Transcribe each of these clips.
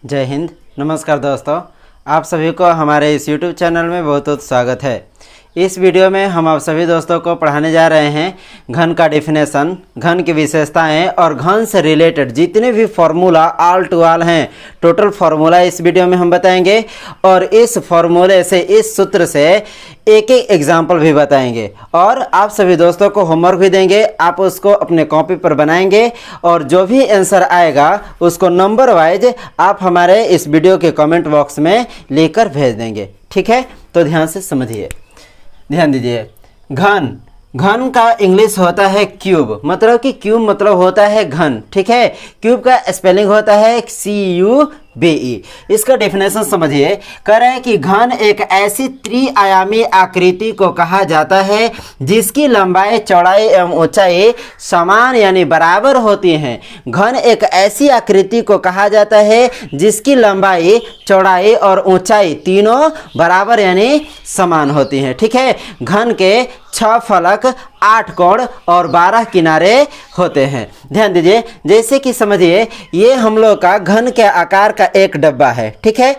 जय हिंद। नमस्कार दोस्तों, आप सभी को हमारे इस YouTube चैनल में बहुत बहुत स्वागत है। इस वीडियो में हम आप सभी दोस्तों को पढ़ाने जा रहे हैं घन का डेफिनेशन, घन की विशेषताएं और घन से रिलेटेड जितने भी फार्मूला ऑल टू ऑल हैं, टोटल फार्मूला इस वीडियो में हम बताएंगे। और इस फार्मूले से, इस सूत्र से एक एक एग्जाम्पल भी बताएंगे और आप सभी दोस्तों को होमवर्क भी देंगे। आप उसको अपने कॉपी पर बनाएंगे और जो भी आंसर आएगा उसको नंबर वाइज आप हमारे इस वीडियो के कमेंट बॉक्स में लेकर भेज देंगे। ठीक है, तो ध्यान से समझिए, ध्यान दीजिए। घन, घन का इंग्लिश होता है क्यूब, मतलब कि क्यूब मतलब होता है घन। ठीक है, क्यूब का स्पेलिंग होता है CUBE। इसका डेफिनेशन समझिए। कह रहे हैं कि घन एक ऐसी त्रिआयामी आकृति को कहा जाता है जिसकी लंबाई, चौड़ाई एवं ऊंचाई समान यानी बराबर होती हैं। घन एक ऐसी आकृति को कहा जाता है जिसकी लंबाई, चौड़ाई और ऊंचाई तीनों बराबर यानी समान होती हैं। ठीक है, घन के 6 फलक, 8 कोण और 12 किनारे होते हैं। ध्यान दीजिए, जैसे कि समझिए ये हम लोग का घन के आकार का एक डब्बा है। ठीक है,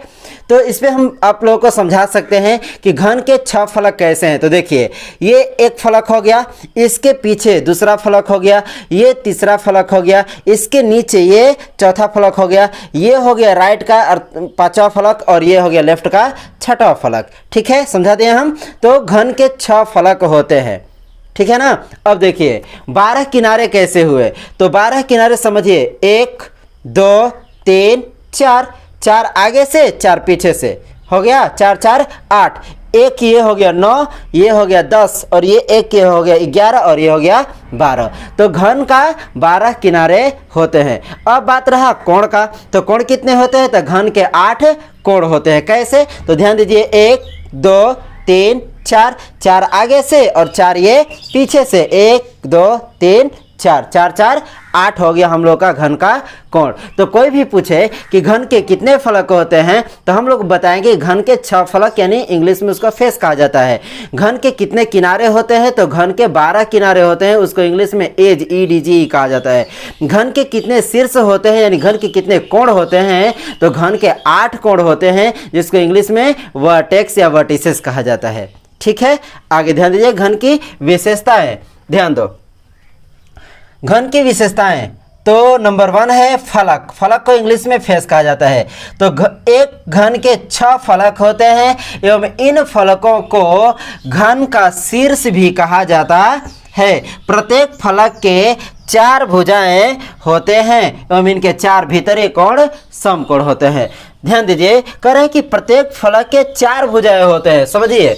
तो इस पे हम आप लोगों को समझा सकते हैं कि घन के 6 फलक कैसे हैं। तो देखिए, ये एक फलक हो गया, इसके पीछे दूसरा फलक हो गया, ये तीसरा फलक हो गया, इसके नीचे ये चौथा फलक हो गया, ये हो गया राइट का 5वां फलक और ये हो गया लेफ्ट का 6वां फलक। ठीक है, समझा दिए हम। तो घन के 6 फलक होते हैं। ठीक है ना। अब देखिए 12 किनारे कैसे हुए। तो 12 किनारे समझिए, 1 2 3 4, 4 आगे से 4 पीछे से, हो गया 4 4 8, एक ये हो गया 9, ये हो गया 10 और ये एक ये हो गया 11 और ये हो गया 12। तो घन का 12 किनारे होते हैं। अब बात रहा कोण का, तो कोण कितने होते हैं। तो घन के 8 कोण होते हैं। कैसे, तो ध्यान दीजिए, 1 2 3 4, 4 आगे से और 4 ये पीछे से, 1 2 3 4, 4 4 8 हो गया हम लोग का घन का कोण। तो कोई भी पूछे कि घन के कितने फलक होते हैं तो हम लोग बताएंगे घन के 6 फलक, यानी इंग्लिश में उसका फेस कहा जाता है। घन के कितने किनारे होते हैं, तो घन के 12 किनारे होते हैं, उसको इंग्लिश में एज EDGE कहा जाता है। घन के कितने शीर्ष होते हैं, यानी घन के कितने कोण होते हैं, तो घन के 8 कोण होते हैं, जिसको इंग्लिश में वर्टेक्स या वर्टिसेस कहा जाता है। ठीक है, आगे ध्यान दीजिए। घन की विशेषताएं ध्यान दो। घन की विशेषताएं, तो नंबर 1 है फलक। फलक को इंग्लिश में फेस कहा जाता है। तो एक घन के 6 फलक होते हैं एवं इन फलकों को घन का शीर्ष भी कहा जाता है। प्रत्येक फलक के 4 भुजाएं होते हैं एवं इनके 4 भीतरी कोण समकोण होते हैं। ध्यान दीजिए, कह रहे हैं कि प्रत्येक फलक के 4 भुजाएं होते हैं। समझिए,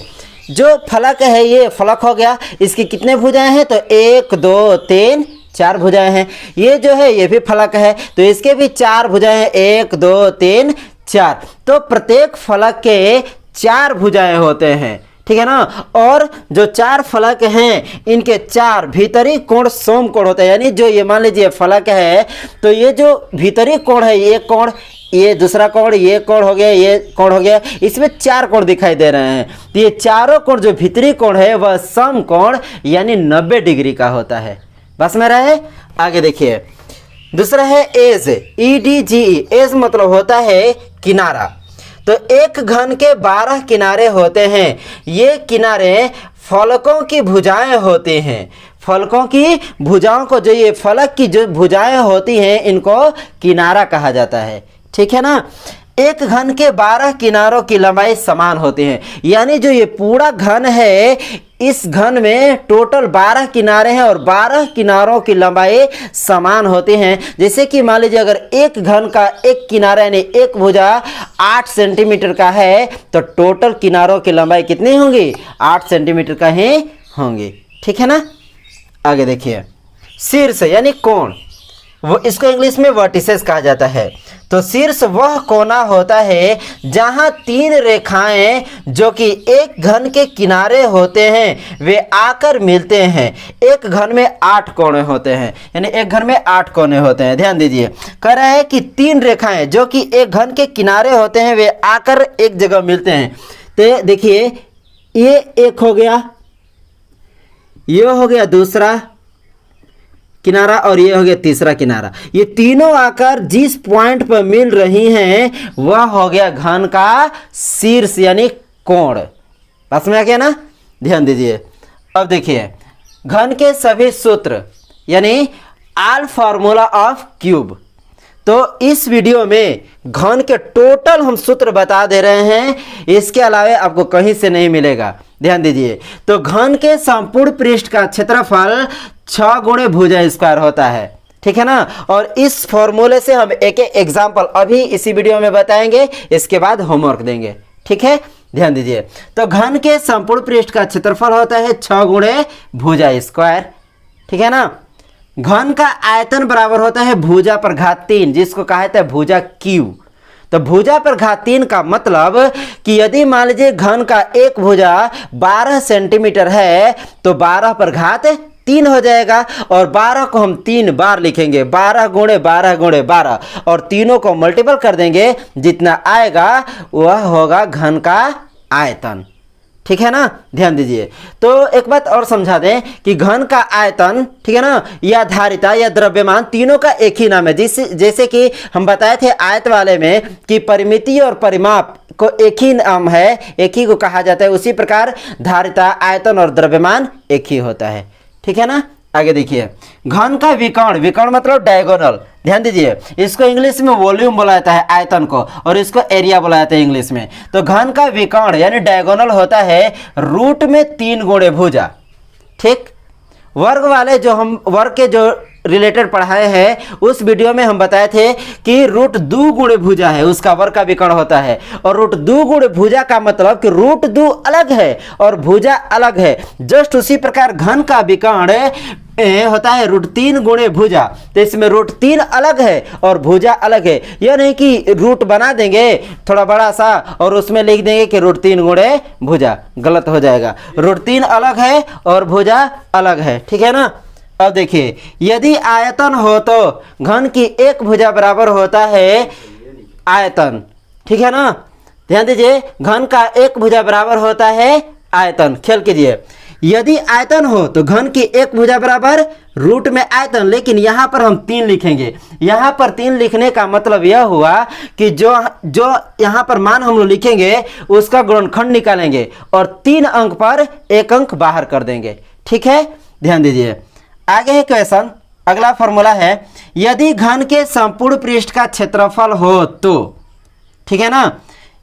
जो फलक है ये फलक हो गया, इसकी कितने भुजाएं हैं, तो 1 2 3 4 भुजाएं हैं। ये जो है ये भी फलक है, तो इसके भी 4 भुजाएं हैं, 1 2 3 4। तो प्रत्येक फलक के 4 भुजाएं होते हैं। ठीक है ना। और जो 4 फलक हैं इनके 4 भीतरी कोण समकोण होते हैं। यानी जो ये मान लीजिए फलक है, तो ये जो भीतरी कोण है, ये कोण, ये दूसरा कोण, ये कोण हो गया, ये कोण हो गया, इसमें 4 कोण दिखाई दे रहे हैं। तो ये चारों कोण, जो भीतरी कोण है वह समकोण यानी 90 डिग्री का होता है। बस में रहे। आगे देखिए, दूसरा है एज, EDGE। एज मतलब होता है किनारा। तो एक घन के 12 किनारे होते हैं। ये किनारे फलकों की भुजाएं होती हैं। फलकों की भुजाओं को, जो ये फलक की जो भुजाएं होती हैं, इनको किनारा कहा जाता है। ठीक है ना। एक घन के 12 किनारों की लंबाई समान होती है। यानी जो ये पूरा घन है, इस घन में टोटल 12 किनारे हैं और 12 किनारों की लंबाई समान होती हैं। जैसे कि मान लीजिए अगर एक घन का एक किनारा यानी एक भुजा 8 सेंटीमीटर का है, तो टोटल किनारों की लंबाई कितनी होंगी, 8 सेंटीमीटर का ही होंगी। ठीक है ना। आगे देखिए, शीर्ष यानी कोण, वो इसको इंग्लिश में वर्टिसेस कहा जाता है। तो शीर्ष वह कोना होता है जहां 3 रेखाएं जो कि एक घन के किनारे होते हैं वे आकर मिलते हैं। एक घन में 8 कोने होते हैं, यानी एक घन में 8 कोने होते हैं। ध्यान दीजिए, कह रहा है कि 3 रेखाएं जो कि एक घन के किनारे होते हैं वे आकर एक जगह मिलते हैं। तो देखिए, ये एक हो गया, ये हो गया दूसरा किनारा और ये हो गया तीसरा किनारा। ये तीनों आकर जिस पॉइंट पर मिल रही हैं वह हो गया घन का शीर्ष यानी कोण। बस में आ गया ना, ध्यान दीजिए। अब देखिए घन के सभी सूत्र यानी ऑल फार्मूला ऑफ क्यूब। तो इस वीडियो में घन के टोटल हम सूत्र बता दे रहे हैं, इसके अलावा आपको कहीं से नहीं मिलेगा। ध्यान दीजिए। तो घन के संपूर्ण पृष्ठ का क्षेत्रफल 6 गुणे भुजा स्क्वायर होता है, ठीक है ना। और इस फॉर्मूले से हम एक एक एग्जाम्पल अभी इसी वीडियो में बताएंगे, इसके बाद होमवर्क देंगे, ठीक है। ध्यान दीजिए। तो घन के संपूर्ण पृष्ठ का क्षेत्रफल होता है 6 गुणे भुजा स्क्वायर, ठीक है ना। घन का आयतन बराबर होता है भुजा पर घात 3, जिसको कहा जाता है भुजा क्यू। तो भुजा पर घात 3 का मतलब कि यदि मान लीजिए घन का एक भुजा 12 सेंटीमीटर है तो 12 पर घात 3 हो जाएगा। और 12 को हम 3 बार लिखेंगे, 12 गुणे 12 गुणे 12, और तीनों को मल्टीपल कर देंगे, जितना आएगा वह होगा घन का आयतन, ठीक है ना। ध्यान दीजिए। तो एक बात और समझा दें कि घन का आयतन, ठीक है ना, या धारिता या द्रव्यमान, तीनों का एक ही नाम है। जैसे कि हम बताए थे आयत वाले में कि परिमिति और परिमाप को एक ही नाम है, एक ही को कहा जाता है, उसी प्रकार धारिता, आयतन और द्रव्यमान एक ही होता है, ठीक है ना। आगे देखिए घन का विकर्ण, विकर्ण मतलब डायगोनल। ध्यान दीजिए। इसको इंग्लिश में वॉल्यूम बोला जाता है आयतन को, और इसको एरिया बोला जाता है इंग्लिश में। तो घन का विकर्ण यानी डायगोनल होता है रूट में 3 गुणे भुजा, ठीक। वर्ग वाले जो हम वर्ग के जो रिलेटेड पढ़ाए हैं उस वीडियो में हम बताए थे कि रूट 2 गुणे भुजा है, उसका वर्ग का विकर्ण होता है। और रूट 2 गुणे भुजा का मतलब कि रूट 2 अलग है और भुजा अलग है। जस्ट उसी प्रकार घन का विकर्ण होता है रूट 3 गुणे भुजा। तो इसमें रूट 3 अलग है और भुजा अलग है। यह नहीं कि रूट बना देंगे थोड़ा बड़ा सा और उसमें लिख देंगे कि रूट 3 गुणे भुजा, गलत हो जाएगा। रूट 3 अलग है और भुजा अलग है, ठीक है ना। अब देखिए यदि आयतन हो तो घन की एक भुजा बराबर होता है आयतन, ठीक है ना। ध्यान दीजिए। घन का एक भुजा बराबर होता है आयतन। ख्याल कीजिए, यदि आयतन हो तो घन की एक भुजा बराबर रूट में आयतन, लेकिन यहां पर हम 3 लिखेंगे। यहां पर 3 लिखने का मतलब यह हुआ कि जो यहां पर मान हम लोग लिखेंगे उसका गुणनखंड निकालेंगे और 3 अंक पर 1 अंक बाहर कर देंगे, ठीक है। ध्यान दीजिए। आगे है क्वेश्चन, अगला फॉर्मूला है यदि घन के संपूर्ण पृष्ठ का क्षेत्रफल हो तो, ठीक है ना।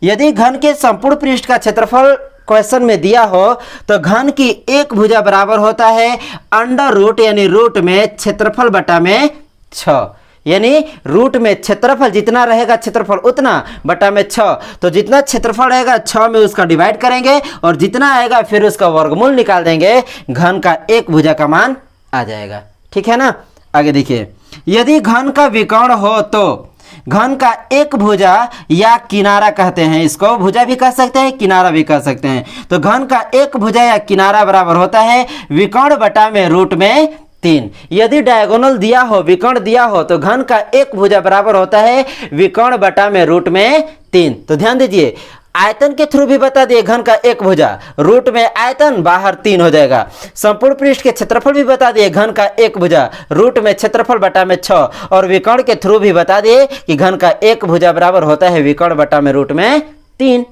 यदि घन के संपूर्ण पृष्ठ का क्षेत्रफल क्वेश्चन में दिया हो तो घन की एक भुजा बराबर होता है अंडर रूट यानी रूट में क्षेत्रफल बटा में 6, यानी रूट में क्षेत्रफल जितना रहेगा क्षेत्रफल उतना बटा में 6। तो जितना क्षेत्रफल रहेगा 6 में उसका डिवाइड करेंगे और जितना आएगा फिर उसका वर्गमूल निकाल देंगे, घन का एक भुजा का मान आ जाएगा, ठीक है ना। आगे देखिए यदि घन का विकर्ण हो तो घन का एक भुजा या किनारा कहते हैं, इसको भुजा भी कह सकते हैं किनारा भी कह सकते हैं। तो घन का एक भुजा या किनारा बराबर होता है विकर्ण बटा में रूट में 3। यदि डायगोनल दिया हो, विकर्ण दिया हो तो घन का एक भुजा बराबर होता है विकर्ण बटा में रूट में 3। तो ध्यान दीजिए आयतन के थ्रू भी बता दिए घन का एक भुजा, रूट में आयतन बाहर 3 हो जाएगा। संपूर्ण पृष्ठ के क्षेत्रफल भी बता दिए घन का एक भुजा, रूट में क्षेत्रफल बटा में 6, और विकर्ण के थ्रू भी बता दिए कि घन का एक भुजा बराबर होता है विकर्ण बटा में रूट में 3।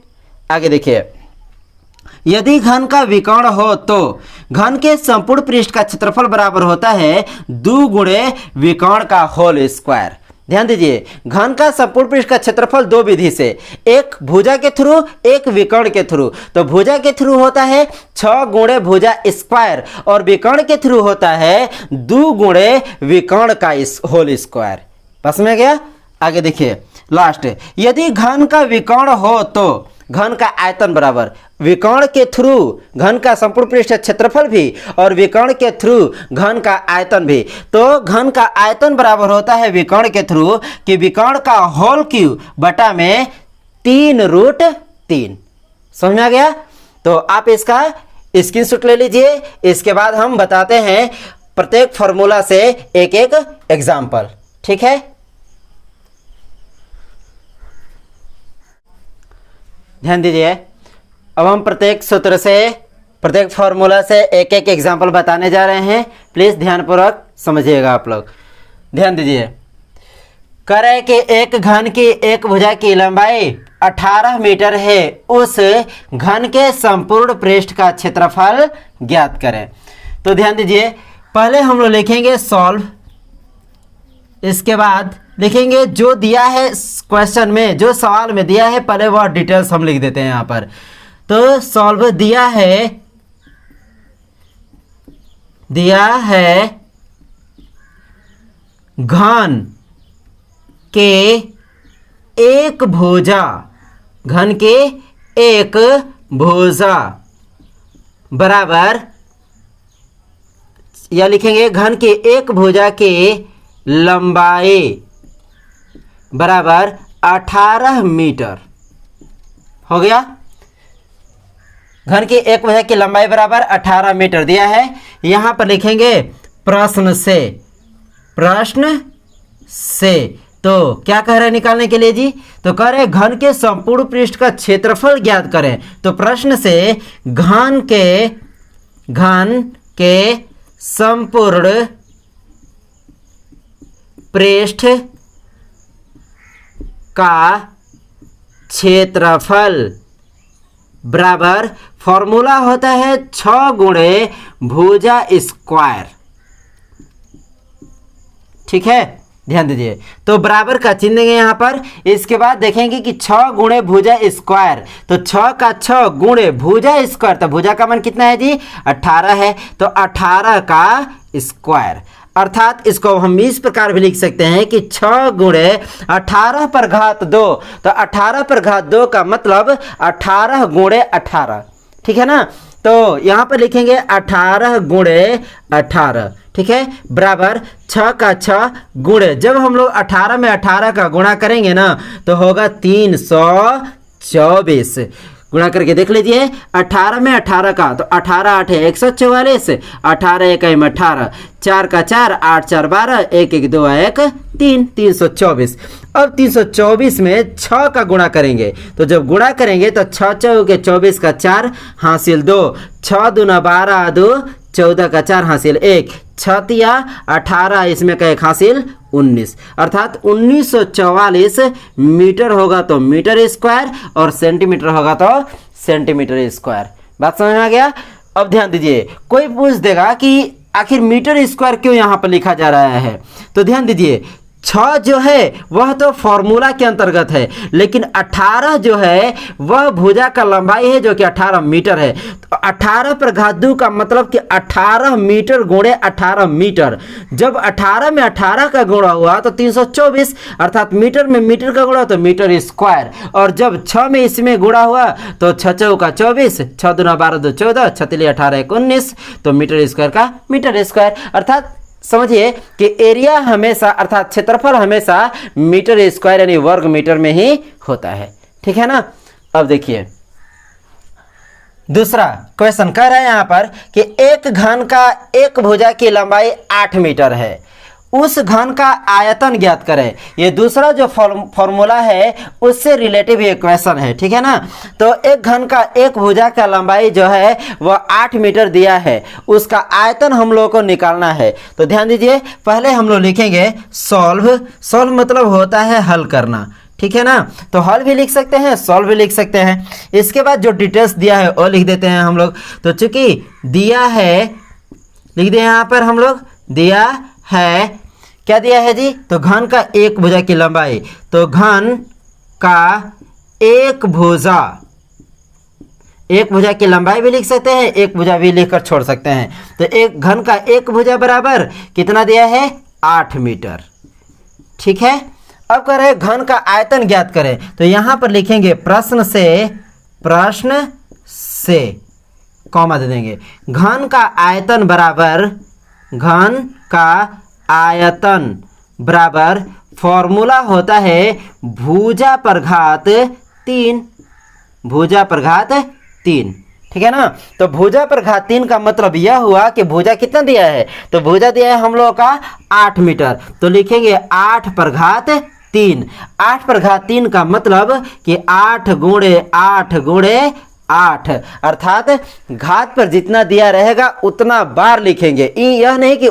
आगे देखिए यदि घन का विकर्ण हो तो घन के संपूर्ण पृष्ठ का क्षेत्रफल बराबर होता है 2 गुणे विकर्ण का होल स्क्वायर। ध्यान दीजिए घन का संपूर्ण पृष्ठ का क्षेत्रफल 2 विधि से, एक भुजा के थ्रू एक विकर्ण के थ्रू। तो भुजा के थ्रू होता है 6 गुणे भुजा स्क्वायर और विकर्ण के थ्रू होता है 2 गुणे विकर्ण का होल स्क्वायर। बस में गया। आगे देखिए लास्ट, यदि घन का विकर्ण हो तो घन का आयतन बराबर विकर्ण के थ्रू घन का संपूर्ण पृष्ठ क्षेत्रफल भी और विकर्ण के थ्रू घन का आयतन भी। तो घन का आयतन बराबर होता है विकर्ण के थ्रू कि विकर्ण का होल क्यूब बटा में 3 रूट 3। समझ में आ गया। तो आप इसका स्क्रीनशॉट ले लीजिए, इसके बाद हम बताते हैं प्रत्येक फॉर्मूला से एक एक एग्जाम्पल, ठीक है। ध्यान दीजिए अब हम प्रत्येक सूत्र से प्रत्येक फॉर्मूला से एक एक एग्जाम्पल बताने जा रहे हैं, प्लीज ध्यानपूर्वक समझिएगा आप लोग, ध्यान दीजिए। कह रहे कि एक घन की एक भुजा की लंबाई 18 मीटर है, उस घन के संपूर्ण पृष्ठ का क्षेत्रफल ज्ञात करें। तो ध्यान दीजिए, पहले हम लोग लिखेंगे सॉल्व, इसके बाद लिखेंगे जो दिया है क्वेश्चन में, जो सवाल में दिया है पहले वह डिटेल्स हम लिख देते हैं यहाँ पर। तो सॉल्व दिया है घन के एक भुजा, घन के एक भुजा बराबर, या लिखेंगे घन के एक भुजा के लंबाई बराबर 18 मीटर। हो गया, घन की एक भुजा की लंबाई बराबर 18 मीटर दिया है। यहां पर लिखेंगे प्रश्न से। तो क्या कह रहे हैं निकालने के लिए जी? तो कह रहे हैं घन के संपूर्ण पृष्ठ का क्षेत्रफल ज्ञात करें। तो प्रश्न से घन के संपूर्ण पृष्ठ का क्षेत्रफल बराबर, फॉर्मूला होता है 6 गुणे भुजा स्क्वायर। ठीक है, ध्यान दीजिए। तो बराबर का चिन्ह देंगे यहाँ पर। इसके बाद देखेंगे कि 6 गुणे भुजा स्क्वायर, तो 6 का 6 गुणे भुजा स्क्वायर, तो भुजा का मान कितना है जी? 18 है। तो 18 का स्क्वायर, अर्थात इसको हम इस प्रकार भी लिख सकते हैं कि 6 गुणे 18 पर घात 2, तो 18 पर घात 2 का मतलब 18 गुणे 18। ठीक है ना? तो यहाँ पर लिखेंगे 18 गुणे 18। ठीक है, बराबर 6 का 6 गुणे, जब हम लोग 18 में 18 का गुणा करेंगे ना तो होगा 324। गुणा करके देख लीजिए, 18 में 18 का, तो 18 8 है 144, 18 1 है 18, 4 का 4, 8 4 12, 1 1 2 1 3, 324। अब 324 में 6 का गुणा करेंगे, तो जब गुणा करेंगे तो 6 चौके 24 का 4 हासिल 2, 6 दूना 12 2, 14 का 4 हासिल 1, 6 18, इसमें का 1 हासिल 19, अर्थात 1944 मीटर होगा तो मीटर स्क्वायर, और सेंटीमीटर होगा तो सेंटीमीटर स्क्वायर। बात समझ में आ गया? अब ध्यान दीजिए, कोई पूछ देगा कि आखिर मीटर स्क्वायर क्यों यहाँ पर लिखा जा रहा है? तो ध्यान दीजिए, 6 जो है वह तो फॉर्मूला के अंतर्गत है, लेकिन 18 जो है वह भुजा का लंबाई है जो कि 18 मीटर है। तो 18 पर घात 2 का मतलब कि 18 मीटर गुणे 18 मीटर। जब 18 में 18 का गुणा हुआ तो 324, अर्थात मीटर में मीटर का गुणा तो मीटर स्क्वायर। और जब 6 में इसमें गुणा हुआ तो 6 चौका 24, 6 दूना 12 2 14, 6 तिली 18 1 19, तो मीटर स्क्वायर का मीटर स्क्वायर। अर्थात समझिए कि एरिया हमेशा, अर्थात क्षेत्रफल हमेशा मीटर स्क्वायर यानी वर्ग मीटर में ही होता है। ठीक है ना? अब देखिए दूसरा क्वेश्चन कह रहा है यहाँ पर कि एक घन का एक भुजा की लंबाई 8 मीटर है, उस घन का आयतन ज्ञात करें। ये दूसरा जो फॉर्मूला है उससे रिलेटिव ये क्वेश्चन है। ठीक है ना? तो एक घन का एक भुजा का लंबाई जो है वह 8 मीटर दिया है, उसका आयतन हम लोगों को निकालना है। तो ध्यान दीजिए, पहले हम लोग लिखेंगे सॉल्व मतलब होता है हल करना। ठीक है ना? तो हल भी लिख सकते हैं, सॉल्व भी लिख सकते हैं। इसके बाद जो डिटेल्स दिया है वो लिख देते हैं हम लोग। तो चूंकि दिया है, लिख दिए यहाँ पर हम लोग, दिया है, क्या दिया है जी? तो घन का एक भुजा की लंबाई, तो घन का एक भुजा की लंबाई भी लिख सकते हैं, एक भुजा भी लिखकर छोड़ सकते हैं। तो एक घन का एक भुजा बराबर कितना दिया है? 8 मीटर। ठीक है, अब कह रहे हैं घन का आयतन ज्ञात करें। तो यहां पर लिखेंगे प्रश्न से कॉमा दे देंगे। घन का आयतन बराबर, घन का आयतन बराबर फॉर्मूला होता है भुजा पर घात 3, भुजा पर घात 3। ठीक है ना? तो भुजा पर घात 3 का मतलब यह हुआ कि भुजा कितना दिया है? तो भुजा दिया है हम लोगों का 8 मीटर। तो लिखेंगे 8 पर घात 3। 8 पर घात 3 का मतलब कि 8 गुणे 8 गुणे 8, अर्थात घात पर जितना दिया रहेगा उतना बार लिखेंगे। यह नहीं कि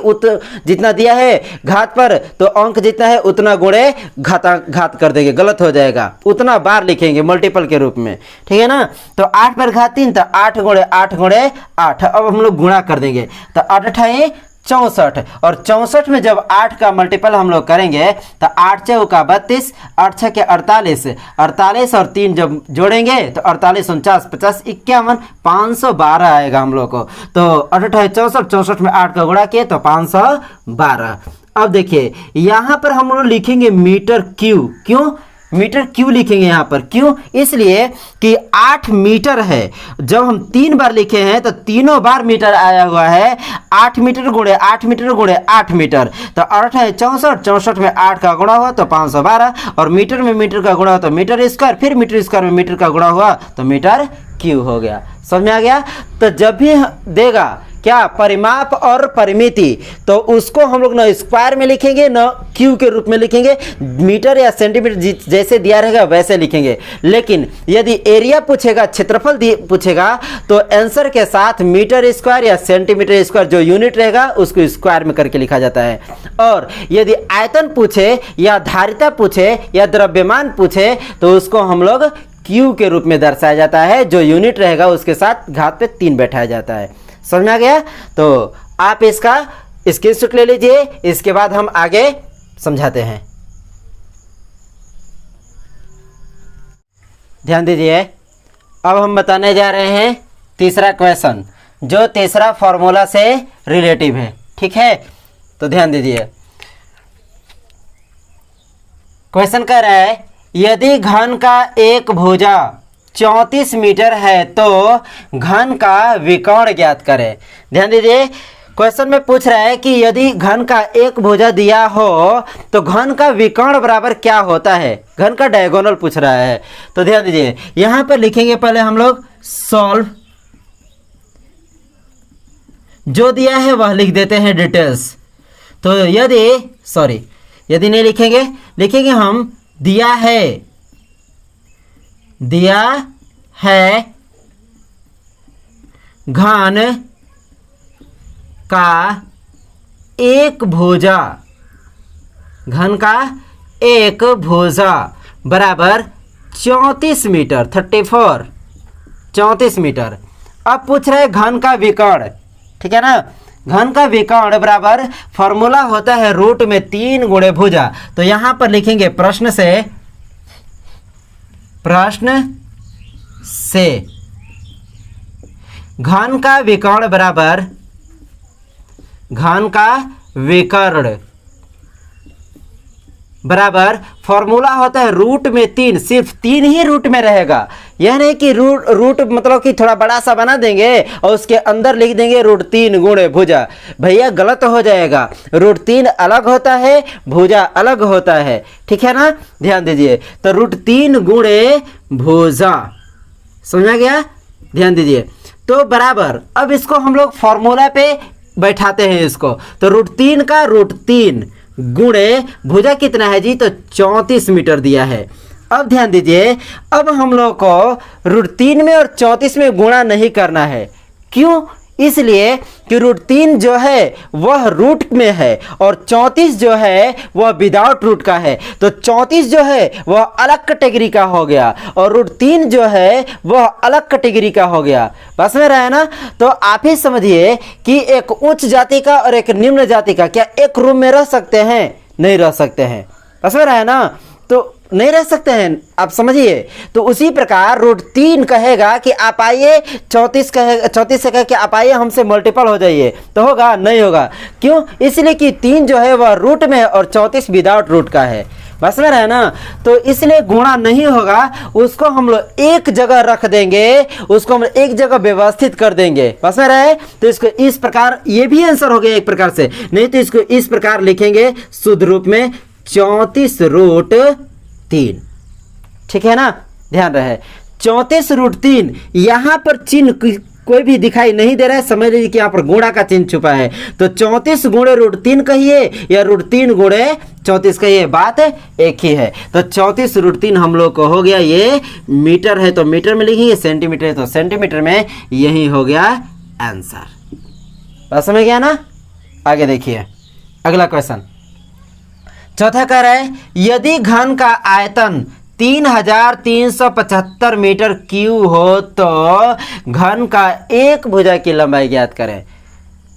जितना दिया है घात पर तो अंक जितना है उतना गुणे घात कर देंगे, गलत हो जाएगा। उतना बार लिखेंगे मल्टीपल के रूप में, ठीक है ना। तो 8 पर घात 3 तो 8 गुणे 8 गुणे 8। अब हम लोग गुणा कर देंगे तो 8 अठाई 64, और 64 में जब 8 का मल्टीपल हम लोग करेंगे तो 8 चौका 32, 8 छः के 48, 48 और 3 जब जोड़ेंगे तो 48 49 50 51 512 आएगा हम लोग को। तो 8 64, 64 में 8 का गुणा किए तो 512। अब देखिए यहाँ पर हम लोग लिखेंगे मीटर क्यू। क्यों मीटर क्यों लिखेंगे यहाँ पर? क्यों? इसलिए कि 8 मीटर है। जब हम 3 बार लिखे हैं तो तीनों बार मीटर आया हुआ है। 8 मीटर गुणे 8 मीटर गुणे 8 मीटर, तो 8 है 64, 64 में 8 का गुणा हुआ तो 512, और मीटर में मीटर का गुणा हुआ तो मीटर स्क्वायर, फिर मीटर स्क्वायर में मीटर का गुणा हुआ तो मीटर क्यू हो गया। समझ में आ गया? तो जब भी देगा क्या परिमाप और परिमिति, तो उसको हम लोग न स्क्वायर में लिखेंगे न क्यू के रूप में लिखेंगे। मीटर या सेंटीमीटर जैसे दिया रहेगा वैसे लिखेंगे। लेकिन यदि एरिया पूछेगा, क्षेत्रफल पूछेगा, तो आंसर के साथ मीटर स्क्वायर या सेंटीमीटर स्क्वायर जो यूनिट रहेगा उसको स्क्वायर में करके लिखा जाता है। और यदि आयतन पूछे या धारिता पूछे या द्रव्यमान पूछे तो उसको हम लोग क्यू के रूप में दर्शाया जाता है। जो यूनिट रहेगा उसके साथ घात पे 3 बैठाया जाता है। समझ में आ गया? तो आप इसका स्क्रीनशॉट ले लीजिए, इसके बाद हम आगे समझाते हैं। ध्यान दीजिए, अब हम बताने जा रहे हैं तीसरा क्वेश्चन, जो तीसरा फॉर्मूला से रिलेटिव है। ठीक है, तो ध्यान दीजिए। क्वेश्चन कह रहा है यदि घन का एक भुजा 34 मीटर है तो घन का विकर्ण ज्ञात करें। ध्यान दीजिए, क्वेश्चन में पूछ रहा है कि यदि घन का एक भुजा दिया हो तो घन का विकर्ण बराबर क्या होता है। घन का डायगोनल पूछ रहा है। तो ध्यान दीजिए, यहां पर लिखेंगे पहले हम लोग सॉल्व, जो दिया है वह लिख देते हैं डिटेल्स। तो यदि नहीं लिखेंगे, लिखेंगे हम दिया है घन का एक भुजा, घन का एक भुजा बराबर 34 मीटर, 34 मीटर। अब पूछ रहे हैं घन का विकर्ण, ठीक है ना। घन का विकर्ण बराबर फॉर्मूला होता है रूट में 3 गुणे भुजा। तो यहां पर लिखेंगे प्रश्न से घन का विकर्ण बराबर, घन का विकर्ण बराबर फॉर्मूला होता है रूट में 3, सिर्फ 3 ही रूट में रहेगा। यह नहीं कि रूट मतलब कि थोड़ा बड़ा सा बना देंगे और उसके अंदर लिख देंगे रूट 3 गुणे भुजा। भैया गलत हो जाएगा। रूट 3 अलग होता है, भुजा अलग होता है, ठीक है ना। ध्यान दीजिए, तो रूट 3 गुणे भुजा, समझा गया? ध्यान दीजिए, तो बराबर अब इसको हम लोग फॉर्मूला पे बैठाते हैं इसको। तो रूट 3 का रूट 3 गुणे भुजा कितना है जी? तो 34 मीटर दिया है। अब ध्यान दीजिए, अब हम लोग को रूट 3 में और 34 में गुणा नहीं करना है। क्यों? इसलिए कि रूट 3 जो है वह रूट में है और 34 जो है वह विदाउट रूट का है। तो 34 जो है वह अलग कैटेगरी का हो गया और रूट 3 जो है वह अलग कैटेगरी का हो गया। बस में रहा है ना। तो आप ही समझिए कि एक उच्च जाति का और एक निम्न जाति का क्या एक रूम में रह सकते हैं? नहीं रह सकते हैं। बस में रहा है ना, तो नहीं रह सकते हैं, आप समझिए। तो उसी प्रकार रूट 3 कहेगा कि आप आइए, 34 से कहे कि आप आइए हमसे मल्टीपल हो जाइए, तो होगा? नहीं होगा। क्यों? इसलिए कि 3 जो है वह रूट में है और 34 विदाउट रूट का है। बस में रहे ना, तो इसलिए गुणा नहीं होगा। उसको हम लोग एक जगह रख देंगे, उसको हम एक जगह व्यवस्थित कर देंगे। बस में रहे, तो इसको इस प्रकार, ये भी आंसर हो गया एक प्रकार से। नहीं तो इसको इस प्रकार लिखेंगे शुद्ध रूप में 34 रूट 3, ठीक है ना। ध्यान रहे, 34 रूट 3। यहां पर चिन्ह कोई भी दिखाई नहीं दे रहा है, समझ लीजिए कि यहाँ पर गुणा का चिन्ह छुपा है। तो 34 गुणे रूट 3 कहिए या रूट 3 गुणे 34 का ये बात एक ही है। तो 34√3 हम लोग को हो गया, ये मीटर है तो मीटर में लिखेंगे, सेंटीमीटर है तो सेंटीमीटर में, यही हो गया आंसर। बात समझ गया ना। आगे देखिए अगला क्वेश्चन, चौथा कह रहा है यदि घन का आयतन 3375 मीटर क्यूब हो तो घन का एक भुजा की लंबाई ज्ञात करें।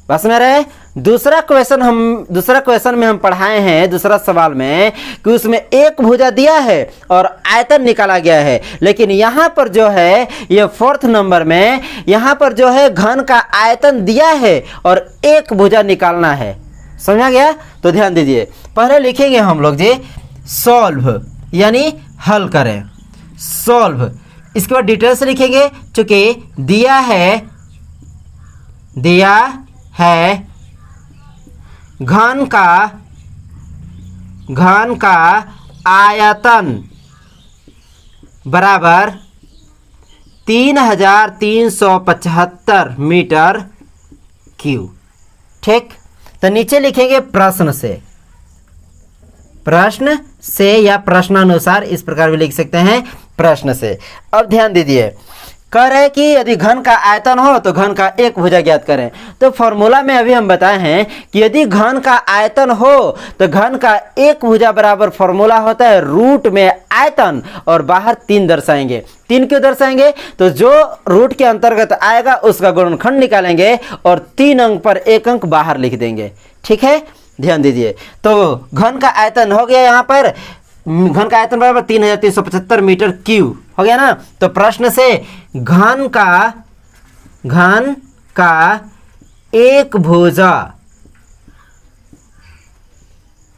बस में रहे। दूसरा क्वेश्चन में हम पढ़ाए हैं, दूसरा सवाल में, कि उसमें एक भुजा दिया है और आयतन निकाला गया है, लेकिन यहाँ पर जो है ये फोर्थ नंबर में यहाँ पर जो है घन का आयतन दिया है और एक भुजा निकालना है। समझा गया। तो ध्यान दीजिए, पहले लिखेंगे हम लोग जी सॉल्व, यानी हल करें, सॉल्व। इसके बाद डिटेल से लिखेंगे, चूंकि दिया है घन का आयतन बराबर 3375 मीटर क्यूब। ठीक, तो नीचे लिखेंगे प्रश्न से या प्रश्नानुसार, इस प्रकार भी लिख सकते हैं, प्रश्न से। अब ध्यान दीजिए, कह रहे हैं कि यदि घन का आयतन हो तो घन का एक भुजा ज्ञात करें। तो फॉर्मूला में अभी हम बताए हैं कि यदि घन का आयतन हो तो घन का एक भुजा बराबर फॉर्मूला होता है रूट में आयतन और बाहर 3 दर्शाएंगे। 3 क्यों दर्शाएंगे? तो जो रूट के अंतर्गत आएगा उसका गुणनखंड निकालेंगे और 3 अंक पर 1 अंक बाहर लिख देंगे। ठीक है, ध्यान दीजिए। तो घन का आयतन हो गया, यहाँ पर घन का आयतन बराबर 3375 मीटर क्यूब हो गया ना। तो प्रश्न से घन का एक भुजा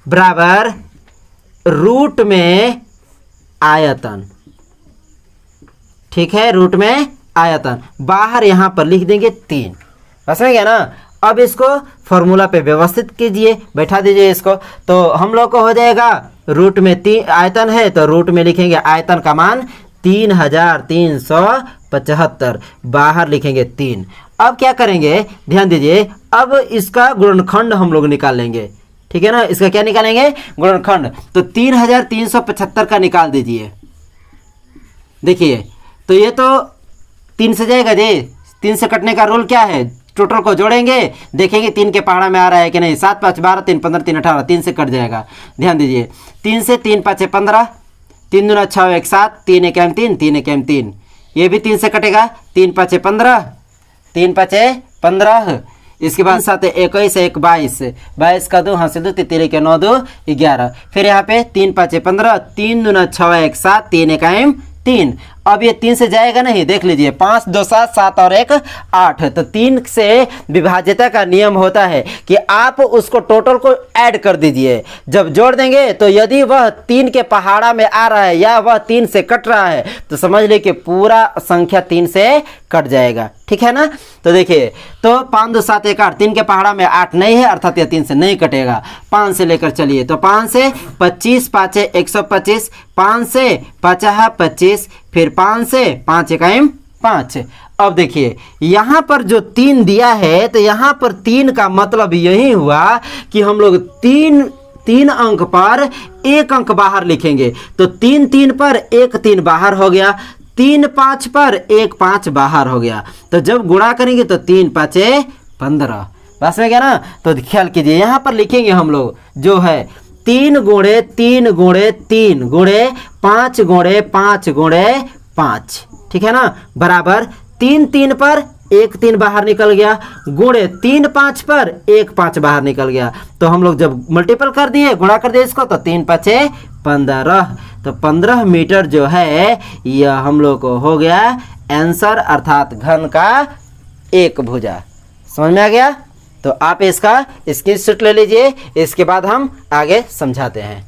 बराबर रूट में आयतन। ठीक है, रूट में आयतन, बाहर यहां पर लिख देंगे 3। बस में गया ना। अब इसको फॉर्मूला पे व्यवस्थित कीजिए, बैठा दीजिए इसको। तो हम लोग को हो जाएगा रूट में 3 आयतन है तो रूट में लिखेंगे आयतन का मान 3375, बाहर लिखेंगे 3। अब क्या करेंगे, ध्यान दीजिए, अब इसका गुणनखंड हम लोग निकाल लेंगे। ठीक है ना, इसका क्या निकालेंगे, गुणनखंड। तो 3375 का निकाल दीजिए। देखिए, तो ये तो 3 से जाएगा जी, 3 से कटने का रूल क्या है, टोटल को जोड़ेंगे, देखेंगे 3 के पहाड़ा में आ रहा है कि नहीं। 7 5 12, 3 15, 3 18, 3 से कट जाएगा। ध्यान दीजिए, 3 से 3 5 15, 3 दूना 6 1 7, 3 1 3, 3 1 3, ये भी 3 से कटेगा। 3 5 15, 3 5 15, इसके बाद 7 21 1 22, 22 का 2 हासिल 2, 3 के 9 2 11, फिर यहाँ पे 3 5 15, 3 दूना 6 1 7, 3 1 3। अब ये 3 से जाएगा नहीं, देख लीजिए, 5 2 7, 7 और 1 8। तो 3 से विभाज्यता का नियम होता है कि आप उसको टोटल को ऐड कर दीजिए। जब जोड़ देंगे तो यदि वह 3 के पहाड़ा में आ रहा है या वह 3 से कट रहा है तो समझ लीजिए कि पूरा संख्या 3 से कट जाएगा। ठीक है ना। तो देखिए, तो 5 2 7 1 8, 3 के पहाड़ा में 8 नहीं है, अर्थात यह 3 से नहीं कटेगा। 5 से लेकर चलिए, तो 5 से 25, 5 125, 5 से 50 25, फिर 5 से 5 1 5। अब देखिए, यहाँ पर जो 3 दिया है तो यहाँ पर 3 का मतलब यही हुआ कि हम लोग 3 अंक पर 1 अंक बाहर लिखेंगे। तो 3 3 पर 1 3 बाहर हो गया, 3 5 पर 1 5 बाहर हो गया। तो जब गुणा करेंगे तो 3 5 15। बस में गया ना। तो ख्याल कीजिए, यहाँ पर लिखेंगे हम लोग जो है 3 गुणे 3 गुणे 3 गुणे 5 गुणे 5 गुणे 5। ठीक है ना, बराबर 3 3 पर 1 3 बाहर निकल गया, गुणे 3 5 पर 1 5 बाहर निकल गया। तो हम लोग जब मल्टीपल कर दिए, गुणा कर दिए इसको, तो 3 5 15। तो 15 मीटर जो है यह हम लोग को हो गया आंसर, अर्थात घन का एक भुजा। समझ में आ गया। तो आप इसका स्क्रीनशॉट ले लीजिए, इसके बाद हम आगे समझाते हैं।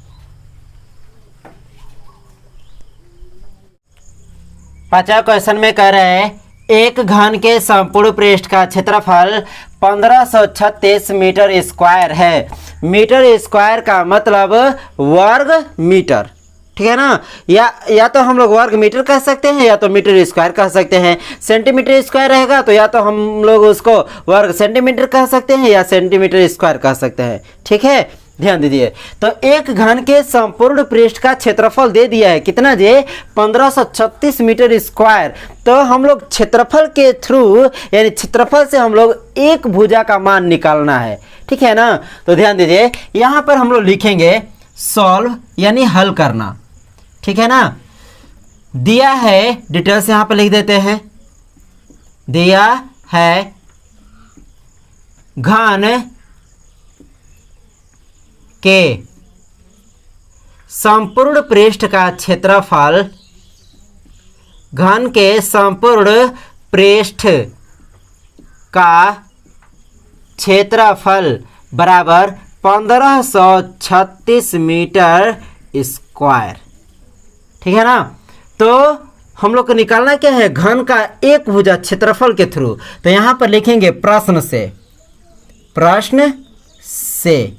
5वां क्वेश्चन में कह रहे हैं एक घन के संपूर्ण पृष्ठ का क्षेत्रफल 1536 मीटर स्क्वायर है। मीटर स्क्वायर का मतलब वर्ग मीटर। ठीक है ना, या तो हम लोग वर्ग मीटर कह सकते हैं या तो मीटर स्क्वायर कह सकते हैं। सेंटीमीटर स्क्वायर रहेगा तो या तो हम लोग उसको वर्ग सेंटीमीटर कह सकते हैं या सेंटीमीटर स्क्वायर कह सकते हैं। ठीक है, ध्यान दीजिए। तो एक घन के संपूर्ण पृष्ठ का क्षेत्रफल दे दिया है कितना जी, 1536 मीटर स्क्वायर। तो हम लोग क्षेत्रफल के थ्रू यानी क्षेत्रफल से हम लोग एक भुजा का मान निकालना है, ठीक है ना। तो ध्यान दीजिए यहाँ पर हम लोग लिखेंगे सॉल्व यानी हल करना, ठीक है ना। दिया है डिटेल्स यहाँ पर लिख देते हैं, दिया है घन के संपूर्ण पृष्ठ का क्षेत्रफल, घन के संपूर्ण पृष्ठ का क्षेत्रफल बराबर 1536 मीटर स्क्वायर, ठीक है ना। तो हम लोग को निकालना क्या है, घन का एक भुजा क्षेत्रफल के थ्रू। तो यहां पर लिखेंगे प्रश्न से, प्रश्न से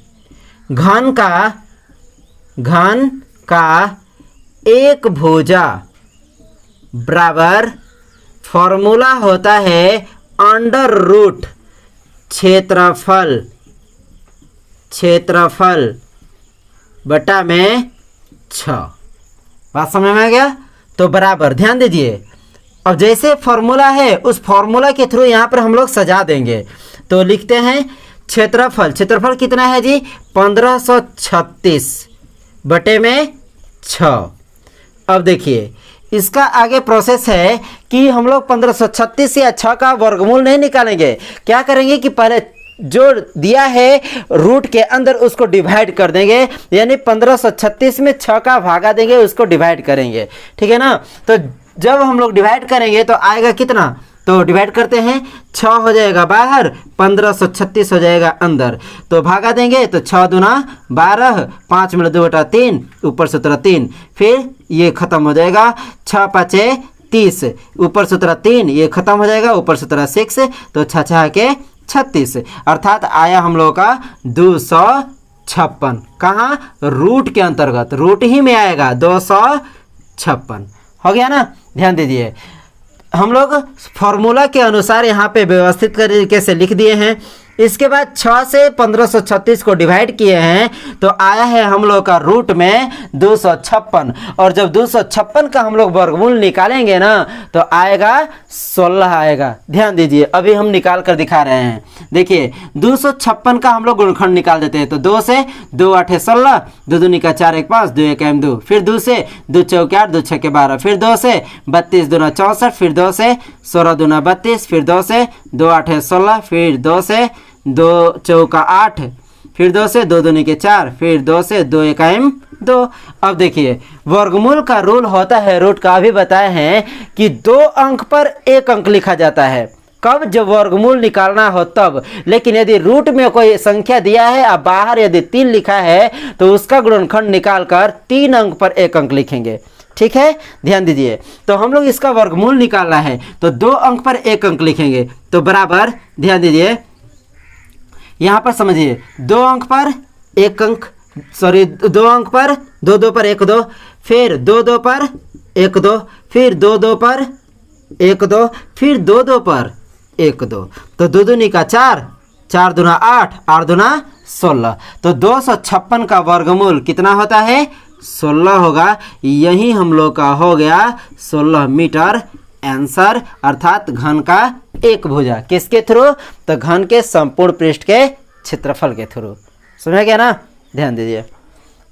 घन का एक भुजा बराबर फॉर्मूला होता है अंडर रूट क्षेत्रफल बटा में 6। बात समझ में आ गया। तो बराबर ध्यान दीजिए, अब जैसे फॉर्मूला है उस फॉर्मूला के थ्रू यहाँ पर हम लोग सजा देंगे। तो लिखते हैं क्षेत्रफल कितना है जी, 1536 बटे में 6। अब देखिए इसका आगे प्रोसेस है कि हम लोग 1536 या 6 का वर्गमूल नहीं निकालेंगे। क्या करेंगे कि पहले जो दिया है रूट के अंदर उसको डिवाइड कर देंगे, यानी 1536 में 6 का भागा देंगे, उसको डिवाइड करेंगे, ठीक है ना। तो जब हम लोग डिवाइड करेंगे तो आएगा कितना, तो डिवाइड करते हैं, 6 हो जाएगा बाहर, 1536 हो जाएगा अंदर। तो भागा देंगे तो 6 दूना 12, 5 में 2 बटा 3, ऊपर सूत्र 3, फिर ये खत्म हो जाएगा, 6 5 30, ऊपर सूत्र 3, ये खत्म हो जाएगा, ऊपर सूत्र 6, तो 6 के 36, अर्थात आया हम लोग का 256। कहाँ, रूट के अंतर्गत, रूट ही में आएगा 256। हो गया ना। ध्यान दीजिए हम लोग फॉर्मूला के अनुसार यहाँ पे व्यवस्थित तरीके से लिख दिए हैं। इसके बाद 6 से 1536 को डिवाइड किए हैं तो आया है हम लोग का रूट में 256। और जब 256 का हम लोग वर्गमूल निकालेंगे ना तो आएगा 16 आएगा। ध्यान दीजिए अभी हम निकाल कर दिखा रहे हैं। देखिए 256 का हम लोग गुणनखंड निकाल देते हैं। तो 2 से 2 8 16, 2 दूनी का 4 1 5, 2 1 2, फिर 2 से 2 4 8, 2 6 12, फिर 2 से 32 दूना 64, फिर 2 से 16 दूना 32, फिर 2 से 2 8 16, फिर 2 से 2 चौका 8, फिर 2 से 2 दूनी के 4, फिर 2 से 2 1 2। अब देखिए वर्गमूल का रूल होता है, रूट का भी बताए हैं कि 2 अंक पर 1 अंक लिखा जाता है। कब, जब वर्गमूल निकालना हो तब। लेकिन यदि रूट में कोई संख्या दिया है और बाहर यदि 3 लिखा है तो उसका गुणनखंड निकाल कर 3 अंक पर 1 अंक लिखेंगे। ठीक है, ध्यान दीजिए। तो हम लोग इसका वर्गमूल निकालना है तो 2 अंक पर 1 अंक लिखेंगे। तो बराबर ध्यान दीजिए यहाँ पर समझिए, 2 अंक पर 1 अंक, सॉरी 2 अंक पर 2 2 पर 1 2, फिर 2 2 पर 1 2, फिर 2 2 पर 1 2, फिर 2 2 पर 1 2। तो 2 दूनी का 4, 4 दूना 8, 8 दूना 16। तो 256 का वर्गमूल कितना होता है, 16 होगा। यही हम लोग का हो गया 16 मीटर आंसर, अर्थात घन का एक भुजा। किसके थ्रू, तो घन के संपूर्ण पृष्ठ के क्षेत्रफल के थ्रू। समझ गया ना। ध्यान दीजिए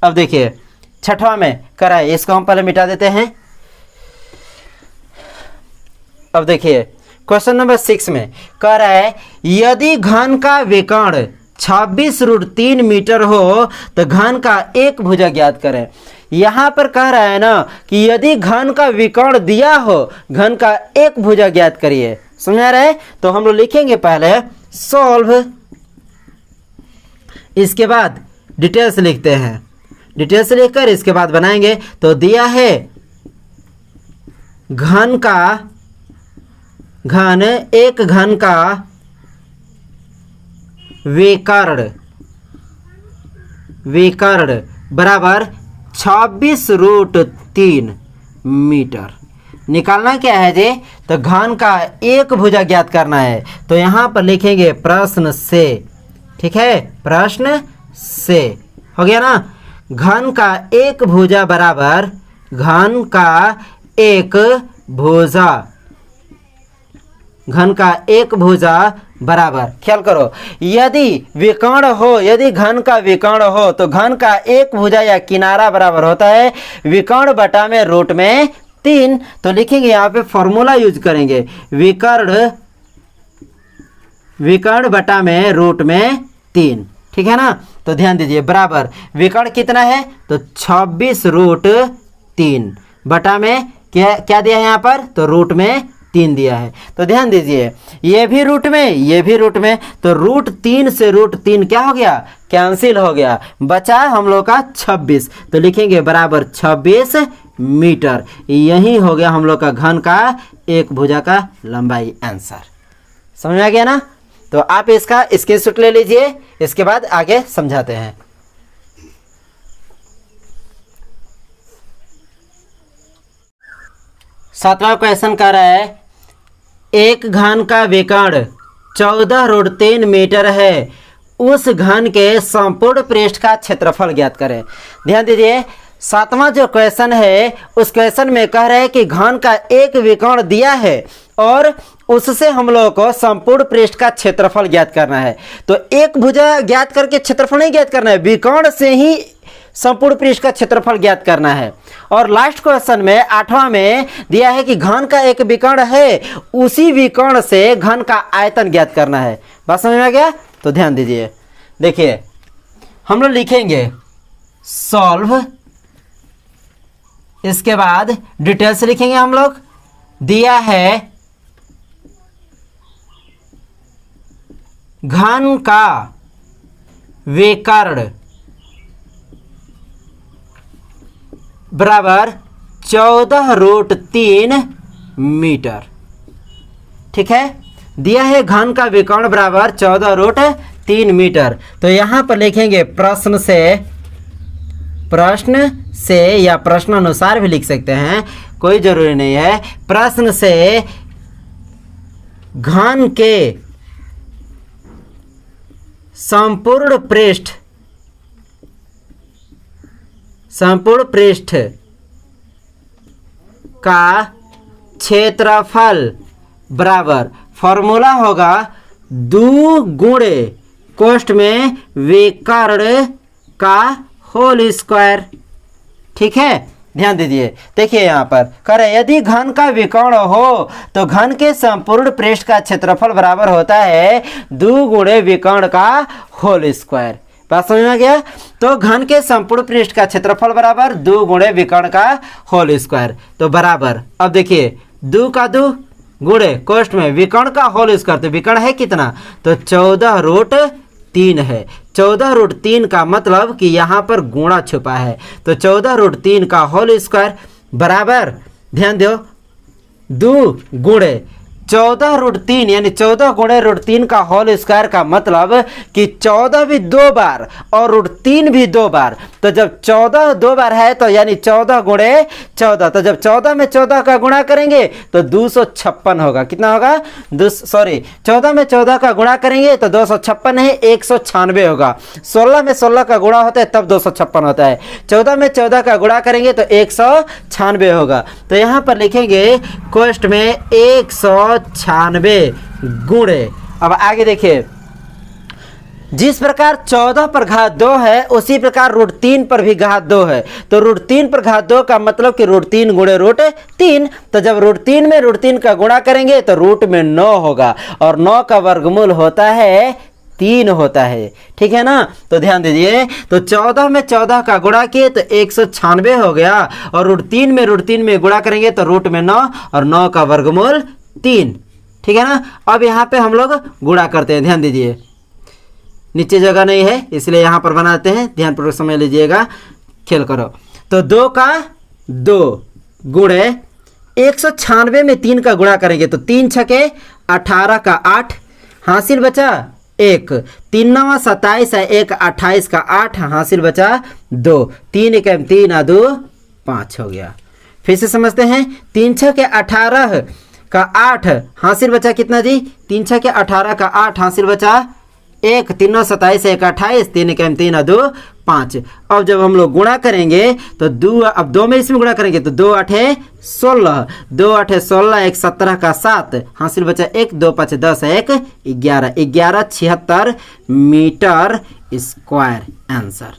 अब देखिए 6वां में कराए, इसको हम पहले मिटा देते हैं। अब देखिए क्वेश्चन नंबर 6 में कह रहा है यदि घन का विकर्ण 26√3 मीटर हो तो घन का एक भुजा ज्ञात करें। यहां पर कह रहा है ना कि यदि घन का विकर्ण दिया हो, घन का एक भुजा ज्ञात करिए। समझ आ रहा है। तो हम लोग लिखेंगे पहले सॉल्व, इसके बाद डिटेल्स लिखते हैं, डिटेल्स लिखकर इसके बाद बनाएंगे। तो दिया है घन एक घन का विकर्ण बराबर 26√3 मीटर। निकालना क्या है जी, तो घन का एक भुजा ज्ञात करना है। तो यहां पर लिखेंगे प्रश्न से। ठीक है, प्रश्न से हो गया ना। घन का एक भुजा बराबर घन का एक भुजा, घन का एक भुजा बराबर, ख्याल करो, यदि विकर्ण हो, यदि घन का विकर्ण हो तो घन का एक भुजा या किनारा बराबर होता है विकर्ण बटा में रूट में 3। तो लिखेंगे यहाँ पे फॉर्मूला यूज करेंगे, विकर्ण बटा में रूट में 3, ठीक है ना। तो ध्यान दीजिए, बराबर विकर्ण कितना है तो 26 रूट 3 बटा में क्या दिया है यहाँ पर, तो रूट में 3 दिया है। तो ध्यान दीजिए, ये भी रूट में, ये भी रूट में, तो रूट 3 से रूट 3 क्या हो गया, कैंसिल हो गया, बचा हम लोग का 26। तो लिखेंगे बराबर 26 मीटर। यही हो गया हम लोग का घन का एक भुजा का लंबाई आंसर। समझ में आ गया ना। तो आप इसका स्क्रीनशॉट ले लीजिए, इसके बाद आगे समझाते हैं। सातवां क्वेश्चन कह रहा है एक घन का विकर्ण 14 रूट 3 मीटर है, उस घन के संपूर्ण पृष्ठ का क्षेत्रफल ज्ञात करें। ध्यान दीजिए, सातवां जो क्वेश्चन है उस क्वेश्चन में कह रहे हैं कि घन का एक विकर्ण दिया है और उससे हम लोगों को संपूर्ण पृष्ठ का क्षेत्रफल ज्ञात करना है। तो एक भुजा ज्ञात करके क्षेत्रफल नहीं ज्ञात करना है, विकर्ण से ही संपूर्ण पृष्ठ का क्षेत्रफल ज्ञात करना है। और लास्ट क्वेश्चन में 8वां में दिया है कि घन का एक विकर्ण है, उसी विकर्ण से घन का आयतन ज्ञात करना है। बात समझ में आ गया। तो ध्यान दीजिए, देखिए हम लोग लिखेंगे सॉल्व, इसके बाद डिटेल्स लिखेंगे हम लोग। दिया है घन का विकर्ण बराबर 14 रूट 3 मीटर, ठीक है। दिया है घन का विकर्ण बराबर 14 रूट 3 मीटर। तो यहां पर लिखेंगे प्रश्न से या प्रश्न अनुसार भी लिख सकते हैं, कोई जरूरी नहीं है। प्रश्न से घन के संपूर्ण पृष्ठ का क्षेत्रफल बराबर, फॉर्मूला होगा 2 गुणे कोष्ठ में विकर्ण का होल स्क्वायर, ठीक है। ध्यान दीजिए, देखिए यहाँ पर कह रहे यदि घन का विकर्ण हो तो घन के संपूर्ण पृष्ठ का क्षेत्रफल बराबर होता है 2 गुणे विकर्ण का होल स्क्वायर। बात समझ में आ गया। तो घन के संपूर्ण पृष्ठ का क्षेत्रफल बराबर 2 गुणे विकर्ण का होल स्क्वायर। तो बराबर, अब देखिए 2 का 2 गुणे कोष्ठ में विकर्ण का होल स्क्वायर, तो विकर्ण है कितना, तो 14 रूट 3 है। 14 रूट 3 का मतलब कि यहाँ पर गुणा छुपा है, तो 14 रूट 3 का होल स्क्वायर बराबर, ध्यान दो, 2 गुणे 14 रूट 3 यानी 14 गुणे रूट 3 का होल स्क्वायर का मतलब कि 14 भी 2 बार और रूट 3 भी 2 बार। तो जब 14 2 बार है तो यानी 14 गुणे 14, तो जब 14 में 14 का गुणा करेंगे तो 256 होगा। कितना होगा, 14 में 14 का गुणा करेंगे तो 256 नहीं 196 होगा। 16 में 16 का गुणा होता है तब 256 होता है। 14 में 14 का गुणा करेंगे तो 196 होगा। तो यहाँ पर लिखेंगे कोष्ठ में 196 गुणे। अब आगे देखिए, जिस प्रकार 14 पर घात 2 है उसी प्रकार रूट 3 पर भी घात 2 है। तो रूट 3 पर घात 2 का मतलब कि रूट 3 गुणे रूट 3। तो जब रूट 3 में रूट 3 का गुणा करेंगे तो रूट में 9 होगा और 9 का वर्गमूल होता है 3 होता है, ठीक है ना। तो ध्यान दीजिए, तो 14 में 14 का गुणा किए तो 196 हो गया और रूट 3 में गुणा करेंगे तो रूट में 9 और 9 का वर्गमूल 3, ठीक है ना। अब यहाँ पे हम लोग गुणा करते हैं। ध्यान दीजिए, नीचे जगह नहीं है इसलिए यहाँ पर बनाते हैं, ध्यानपूर्वक समझ लीजिएगा, खेल करो। तो 2 का 2 गुणे 196 में 3 का गुणा करेंगे तो 3 छके 18 का 8 हासिल बचा 1, 3 9 27 है 1 28 का 8 हासिल बचा 2, 3 1 3 आ 2 5 हो गया। फिर से समझते हैं, 3 6 के 18 का 8 हासिल बचा कितना जी, 3 6 के 18 का 8 हासिल बचा 1 तीनों 27 1 28 3 1 3 2 5। अब जब हम लोग गुणा करेंगे तो अब 2 में इसमें गुणा करेंगे तो 2 8 16, 2 8 16, 1 17 का 7, हासिल बचा 1, 2 5 10, 1 11, 1176 मीटर स्क्वायर आंसर।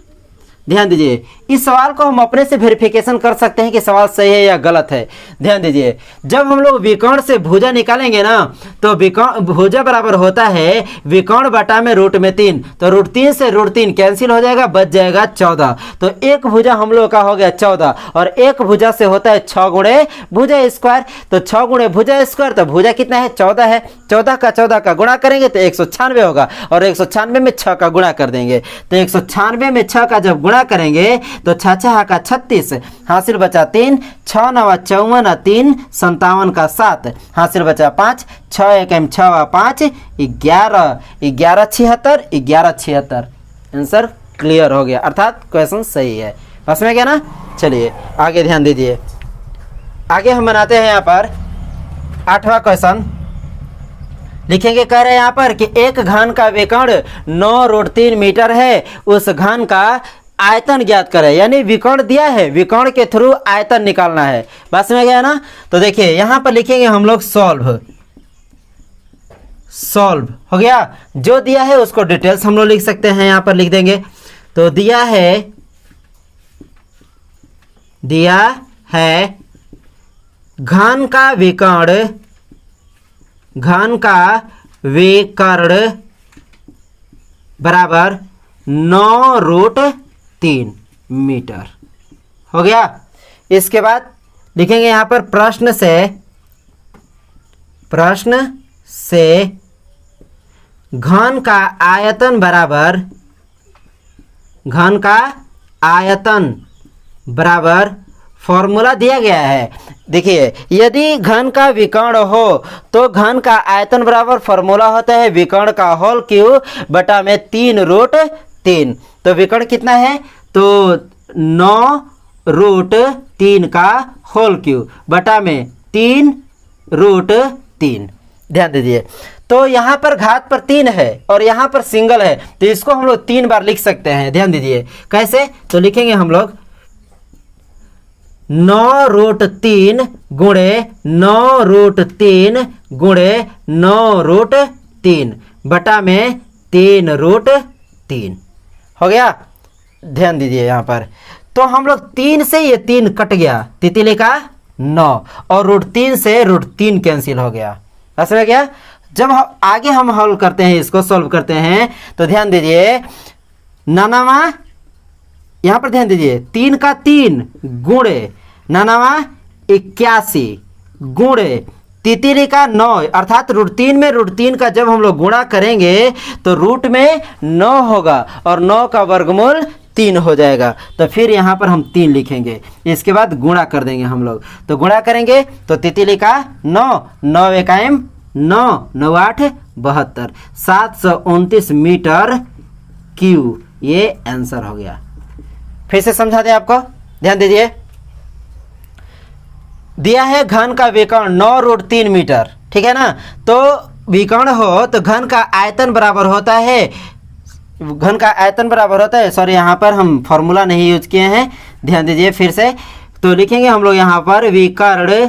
ध्यान दीजिए, इस सवाल को हम अपने से वेरिफिकेशन कर सकते हैं कि सवाल सही है या गलत है। ध्यान दीजिए, जब हम लोग विकर्ण से भुजा निकालेंगे ना तो भुजा बराबर होता है विकर्ण बटा में रूट में 3, तो रूट 3 से रूट 3 कैंसिल हो जाएगा, बच जाएगा 14। तो एक भुजा हम लोग का हो गया 14 और एक भुजा से होता है 6 गुणे भुजा स्क्वायर, तो 6 गुणे भुजा स्क्वायर, तो भुजा कितना है 14 है। 14 का गुणा करेंगे तो 196 होगा और 196 में 6 का गुणा कर देंगे, तो 196 में 6 का जब गुणा करेंगे तो 6 का 36, हासिल बचा 3, 6 9 54, 3 57 का 7, हासिल बचा 5, 6 1 6 5 11, 1176, 1176 आंसर क्लियर हो गया, अर्थात क्वेश्चन सही है। बस में क्या ना। चलिए आगे ध्यान दीजिए, आगे हम बनाते हैं यहाँ पर 8वां क्वेश्चन लिखेंगे। कह रहे हैं यहाँ पर कि एक घन का विकर्ण 9√3 मीटर है, उस घन का आयतन ज्ञात करें। यानी विकर्ण दिया है, विकर्ण के थ्रू आयतन निकालना है। बस में गया ना। तो देखिए यहां पर लिखेंगे हम लोग सॉल्व हो गया। जो दिया है उसको डिटेल्स हम लोग लिख सकते हैं, यहां पर लिख देंगे। तो दिया है घन का विकर्ण बराबर 9√3 मीटर हो गया। इसके बाद लिखेंगे यहां पर प्रश्न से घन का आयतन बराबर फॉर्मूला दिया गया है। देखिए यदि घन का विकर्ण हो तो घन का आयतन बराबर फॉर्मूला होता है विकर्ण का होल क्यूब बटा में 3√3। तो विकर्ण कितना है तो 9√3 का होल क्यूब बटा में 3√3। ध्यान दीजिए, तो यहाँ पर घात पर 3 है और यहाँ पर सिंगल है, तो इसको हम लोग 3 बार लिख सकते हैं। ध्यान दीजिए कैसे, तो लिखेंगे हम लोग 9√3 गुणे 9√3 गुणे 9√3 बटा में 3√3 हो गया। ध्यान दीजिए यहाँ पर, तो हम लोग 3 से ये 3 कट गया, तितली का 9 और √3 से √3 कैंसिल हो गया। समझ गया। जब आगे हम हल करते हैं, इसको सॉल्व करते हैं, तो ध्यान दीजिए नानावा, यहां पर ध्यान दीजिए 3 का 3 गुणे नानावा 81 गुणे तितली का 9, अर्थात √3 में √3 का जब हम लोग गुणा करेंगे तो रूट में 9 होगा और 9 का वर्गमूल 3 हो जाएगा। तो फिर यहाँ पर हम 3 लिखेंगे, इसके बाद गुणा कर देंगे हम लोग। तो गुणा करेंगे तो तितली का 9, 9 1 9, 9 8 72, 729 मीटर क्यूब, ये आंसर हो गया। फिर से समझा दें आपको, ध्यान दीजिए। दिया है घन का विकर्ण 9√3 मीटर, ठीक है ना। तो विकर्ण हो तो घन का आयतन बराबर होता है, सॉरी यहाँ पर हम फॉर्मूला नहीं यूज किए हैं, ध्यान दीजिए फिर से। तो लिखेंगे हम लोग यहाँ पर विकर्ण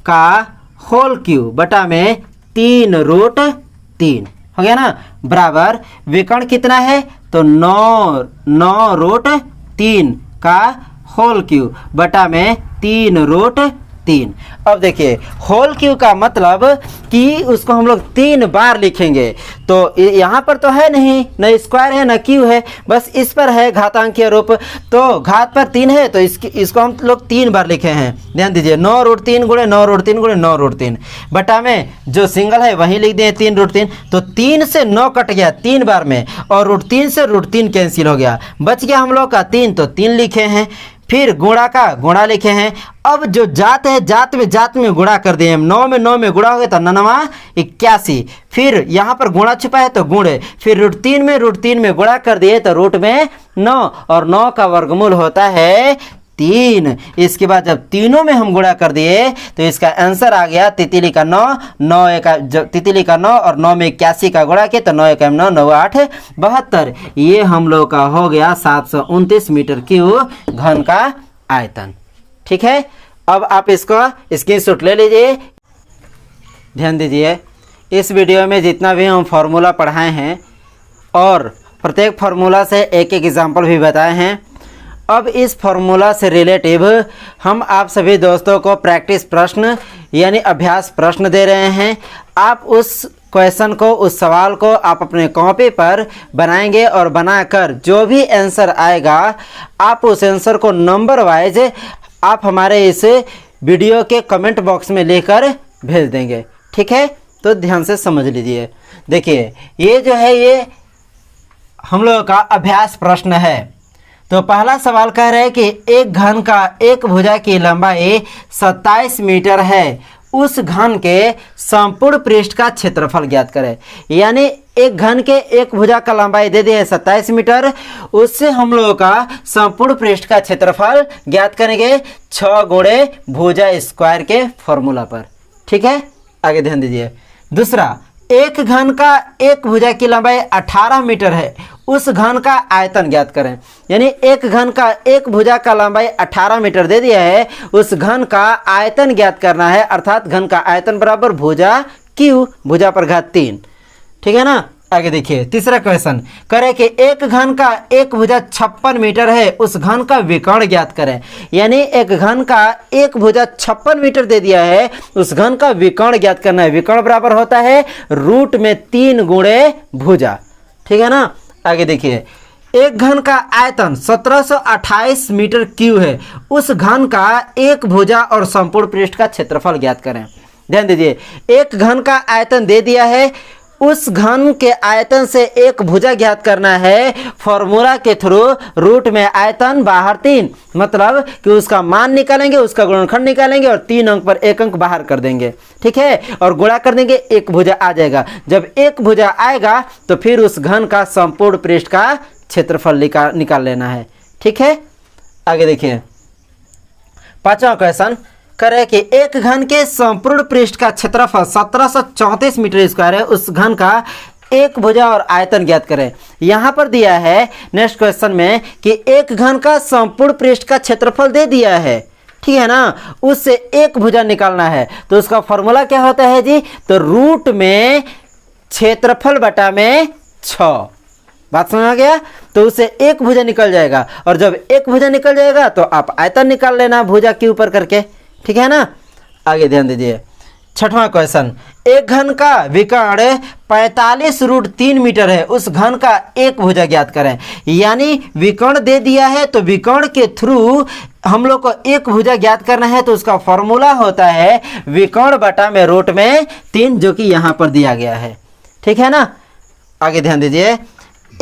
का होल क्यूब बटा में 3√3 हो गया ना, बराबर विकर्ण कितना है तो 9√3 का होल क्यूब बटा में 3√3। अब देखिए होल क्यूब का मतलब कि उसको हम लोग 3 बार लिखेंगे। तो यहाँ पर तो है नहीं, न स्क्वायर है न क्यूब है, बस इस पर है घातांकीय रूप, तो घात पर 3 है तो इसको हम लोग 3 बार लिखे हैं। ध्यान दीजिए 9√3 गुणे 9√3 गुणे 9√3 बटा में जो सिंगल है वहीं लिख दिए 3√3। तो 3 से 9 कट गया 3 बार में और √3 से √3 कैंसिल हो गया, बच गया हम लोग का 3, तो 3 लिखे हैं। फिर गुणा का गुणा लिखे हैं। अब जो जात है जात में गुणा कर दिए हम, 9 में 9 में गुणा हो गया तो 9 81। फिर यहाँ पर गुणा छुपा है तो गुणे, फिर √3 में गुणा कर दिए तो रूट में 9 और 9 का वर्गमूल होता है 3। इसके बाद जब तीनों में हम गुणा कर दिए तो इसका आंसर आ गया तितली का 9, 9 एक तितली का 9 और 9 में 81 का गुणा किया तो 9 एक 9, 9 8 72। ये हम लोग का हो गया 729 मीटर क्यूब घन का आयतन। ठीक है, अब आप इसको स्क्रीनशॉट ले लीजिए। ध्यान दीजिए, इस वीडियो में जितना भी हम फार्मूला पढ़ाए हैं और प्रत्येक फार्मूला से एक एक एग्जाम्पल भी बताए हैं। अब इस फार्मूला से रिलेटिव हम आप सभी दोस्तों को प्रैक्टिस प्रश्न यानी अभ्यास प्रश्न दे रहे हैं। आप उस क्वेश्चन को, उस सवाल को आप अपने कॉपी पर बनाएंगे और बनाकर जो भी आंसर आएगा आप उस आंसर को नंबर वाइज आप हमारे इस वीडियो के कमेंट बॉक्स में लेकर भेज देंगे। ठीक है, तो ध्यान से समझ लीजिए। देखिए, ये जो है ये हम लोगों का अभ्यास प्रश्न है। तो पहला सवाल कह रहे हैं कि एक घन का एक भुजा की लंबाई 27 मीटर है, उस घन के संपूर्ण पृष्ठ का क्षेत्रफल ज्ञात करें। यानी एक घन के एक भुजा का लंबाई दे दी है 27 मीटर, उससे हम लोगों का संपूर्ण पृष्ठ का क्षेत्रफल ज्ञात करेंगे 6 गुणे भुजा स्क्वायर के फॉर्मूला पर। ठीक है, आगे ध्यान दीजिए। दूसरा, एक घन का एक भुजा की लंबाई 18 मीटर है, उस घन का आयतन ज्ञात करें। यानी एक घन का एक भुजा का लंबाई 18 मीटर दे दिया है, उस घन का आयतन ज्ञात करना है, अर्थात घन का आयतन बराबर भुजा क्यू, भुजा पर घात 3। ठीक है ना, आगे देखिए। तीसरा क्वेश्चन करें कि एक घन का एक भुजा 56 मीटर है, उस घन का विकर्ण ज्ञात करें। यानी एक घन का एक भुजा 56 मीटर दे दिया है, उस घन का विकर्ण ज्ञात करना है। विकर्ण बराबर होता है रूट में 3 गुणे भुजा। ठीक है ना, आगे देखिए। एक घन का आयतन 1728 मीटर क्यूब है, उस घन का एक भुजा और संपूर्ण पृष्ठ का क्षेत्रफल ज्ञात करें। ध्यान दीजिए, एक घन का आयतन दे दिया है, उस घन के आयतन से एक भुजा ज्ञात करना है। फॉर्मूला के थ्रू रूट में आयतन बाहर 3, मतलब कि उसका मान निकालेंगे, उसका गुणनखंड निकालेंगे और 3 अंक पर 1 अंक बाहर कर देंगे। ठीक है, और गुणा कर देंगे, एक भुजा आ जाएगा। जब एक भुजा आएगा तो फिर उस घन का संपूर्ण पृष्ठ का क्षेत्रफल निकाल लेना है। ठीक है, आगे देखिए। पांचवा क्वेश्चन करें कि एक घन के संपूर्ण पृष्ठ का क्षेत्रफल 1734 मीटर स्क्वायर है, उस घन का एक भुजा और आयतन ज्ञात करें। यहां पर दिया है नेक्स्ट क्वेश्चन में कि एक घन का संपूर्ण पृष्ठ का क्षेत्रफल दे दिया है, ठीक है ना, उससे एक भुजा निकालना है। तो उसका फॉर्मूला क्या होता है जी, तो रूट में क्षेत्रफल बटा में 6। बात समझ आ गया। तो उससे एक भुजा निकल जाएगा, और जब एक भुजा निकल जाएगा तो आप आयतन निकाल लेना भुजा के ऊपर करके। ठीक है ना, आगे ध्यान दीजिए। छठवां क्वेश्चन, एक घन का विकर्ण 45√3 मीटर है, उस घन का एक भुजा ज्ञात करें। यानी विकर्ण दे दिया है तो विकर्ण के थ्रू हम लोग को एक भुजा ज्ञात करना है। तो उसका फॉर्मूला होता है विकर्ण बटा में रूट में 3, जो कि यहां पर दिया गया है। ठीक है ना, आगे ध्यान दीजिए।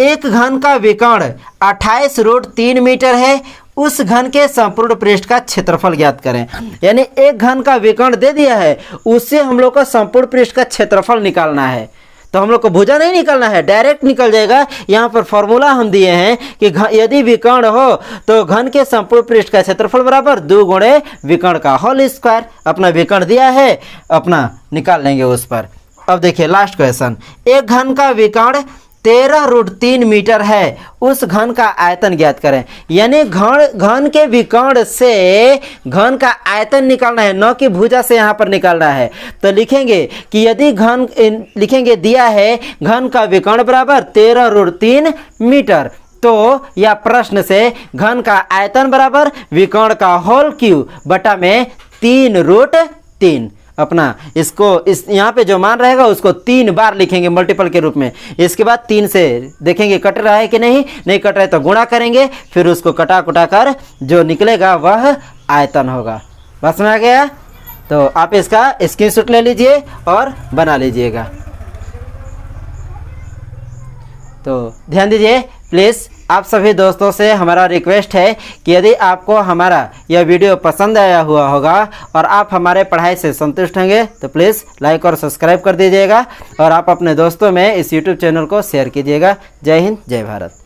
एक घन का विकर्ण 28√3 मीटर है, उस घन के संपूर्ण पृष्ठ का क्षेत्रफल ज्ञात करें। यानी एक घन का विकर्ण दे दिया है, उससे हम लोग को संपूर्ण पृष्ठ का क्षेत्रफल निकालना है। तो हम लोग को भुजा नहीं निकालना है, डायरेक्ट निकल जाएगा। यहाँ पर फॉर्मूला हम दिए हैं कि यदि विकर्ण हो तो घन के संपूर्ण पृष्ठ का क्षेत्रफल बराबर 2 गुणे विकर्ण का होल स्क्वायर। अपना विकर्ण दिया है, अपना निकाल लेंगे उस पर। अब देखिए लास्ट क्वेश्चन, एक घन का विकर्ण 13√3 मीटर है, उस घन का आयतन ज्ञात करें। यानी घन के विकर्ण से घन का आयतन निकालना है, न कि भुजा से यहाँ पर निकालना है। तो लिखेंगे कि यदि घन लिखेंगे दिया है घन का विकर्ण बराबर 13√3 मीटर, तो या प्रश्न से घन का आयतन बराबर विकर्ण का होल क्यूब बटा में 3√3। अपना इसको इस यहाँ पे जो मान रहेगा उसको 3 बार लिखेंगे मल्टीपल के रूप में। इसके बाद 3 से देखेंगे कट रहा है कि नहीं कट रहा है तो गुणा करेंगे, फिर उसको कटा कुटा कर जो निकलेगा वह आयतन होगा। बस में आ गया। तो आप इसका स्क्रीनशॉट ले लीजिए और बना लीजिएगा। तो ध्यान दीजिए प्लीज़, आप सभी दोस्तों से हमारा रिक्वेस्ट है कि यदि आपको हमारा यह वीडियो पसंद आया हुआ होगा और आप हमारे पढ़ाई से संतुष्ट होंगे तो प्लीज़ लाइक और सब्सक्राइब कर दीजिएगा, और आप अपने दोस्तों में इस YouTube चैनल को शेयर कीजिएगा। जय हिंद, जय भारत।